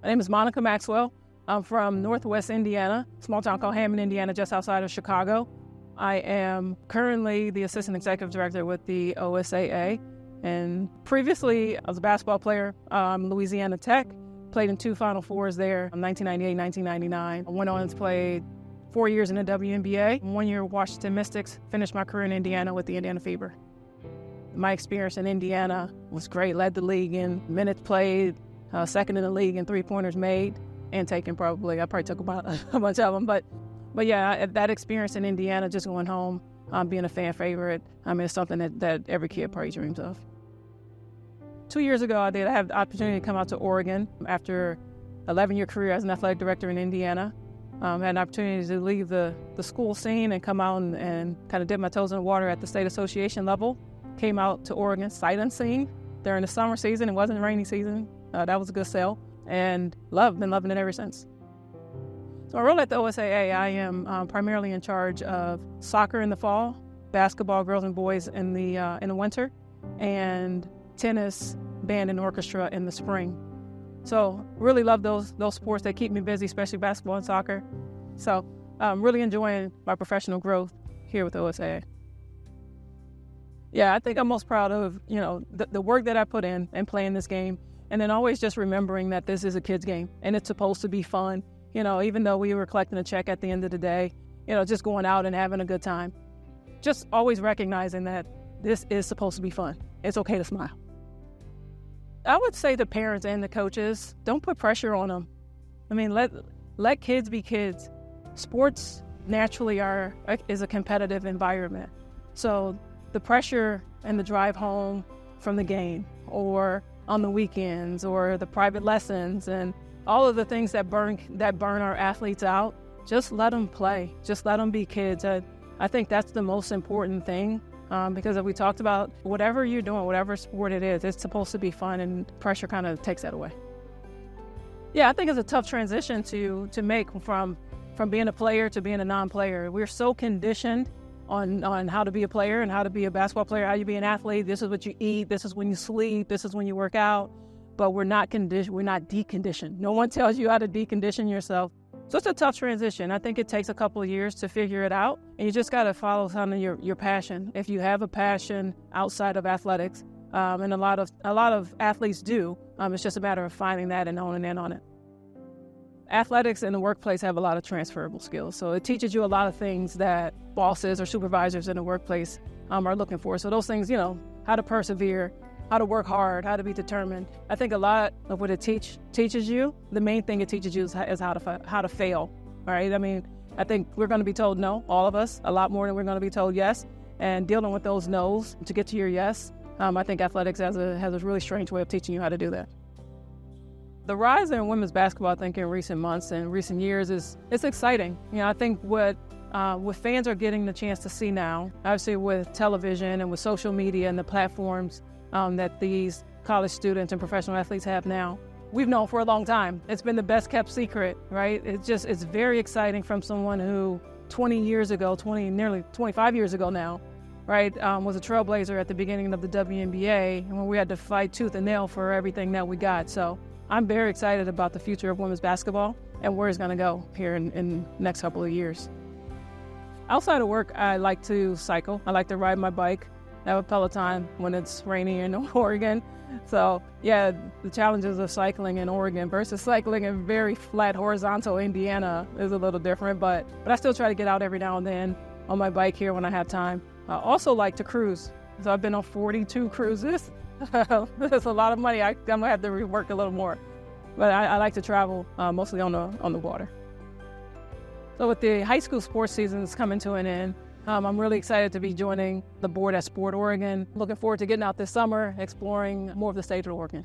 My name is Monica Maxwell. I'm from Northwest Indiana, small town called Hammond, Indiana, just outside of Chicago. I am currently the Assistant Executive Director with the OSAA. And previously, I was a basketball player, Louisiana Tech, played in 2 Final Fours there, 1998, 1999. I went on to play 4 years in the WNBA, 1 year Washington Mystics, finished my career in Indiana with the Indiana Fever. My experience in Indiana was great, led the league in minutes played, second in the league in three-pointers made and taken probably. I probably took about a bunch of them, but yeah, that experience in Indiana, just going home, being a fan favorite, it's something that every kid probably dreams of. 2 years ago, I did have the opportunity to come out to Oregon after 11-year career as an athletic director in Indiana. Had an opportunity to leave the school scene and come out and kind of dip my toes in the water at the state association level. Came out to Oregon sight unseen during the summer season. It wasn't rainy season. That was a good sell, and been loving it ever since. So my role at the OSAA, I am primarily in charge of soccer in the fall, basketball, girls and boys in the winter, and tennis, band, and orchestra in the spring. So really love those sports. They keep me busy, especially basketball and soccer. So really enjoying my professional growth here with the OSAA. Yeah, I think I'm most proud of, the work that I put in playing this game, and then always just remembering that this is a kid's game and it's supposed to be fun. Even though we were collecting a check at the end of the day, just going out and having a good time. Just always recognizing that this is supposed to be fun. It's okay to smile. I would say the parents and the coaches, don't put pressure on them. Let kids be kids. Sports naturally is a competitive environment. So the pressure and the drive home from the game or on the weekends or the private lessons and all of the things that burn our athletes out, just let them play. Just let them be kids. I think that's the most important thing because as we talked about, whatever you're doing, whatever sport it is, it's supposed to be fun, and pressure kind of takes that away. Yeah, I think it's a tough transition to make from being a player to being a non-player. We're so conditioned on how to be a player and how to be a basketball player, how you be an athlete. This is what you eat. This is when you sleep. This is when you work out. But we're not deconditioned. No one tells you how to decondition yourself. So it's a tough transition. I think it takes a couple of years to figure it out. And you just got to follow kind of your passion. If you have a passion outside of athletics, and a lot of athletes do, it's just a matter of finding that and honing in on it. Athletics in the workplace have a lot of transferable skills. So it teaches you a lot of things that bosses or supervisors in the workplace are looking for. So those things, how to persevere, how to work hard, how to be determined. I think a lot of what it teaches you, the main thing it teaches you is how to fail, all right? I think we're going to be told no, all of us, a lot more than we're going to be told yes. And dealing with those no's to get to your yes, I think athletics has a really strange way of teaching you how to do that. The rise in women's basketball, I think, in recent months and recent years it's exciting. I think what fans are getting the chance to see now, obviously with television and with social media and the platforms that these college students and professional athletes have now, we've known for a long time. It's been the best kept secret, right? It's very exciting from someone who 20 years ago, nearly 25 years ago now, right, was a trailblazer at the beginning of the WNBA, and when we had to fight tooth and nail for everything that we got. So I'm very excited about the future of women's basketball and where it's going to go here in the next couple of years. Outside of work, I like to cycle. I like to ride my bike. I have a Peloton when it's rainy in Oregon. So yeah, the challenges of cycling in Oregon versus cycling in very flat, horizontal Indiana is a little different, but I still try to get out every now and then on my bike here when I have time. I also like to cruise. So I've been on 42 cruises. That's a lot of money. I'm gonna have to rework a little more. But I like to travel mostly on the water. So with the high school sports seasons coming to an end, I'm really excited to be joining the board at Sport Oregon. Looking forward to getting out this summer, exploring more of the state of Oregon.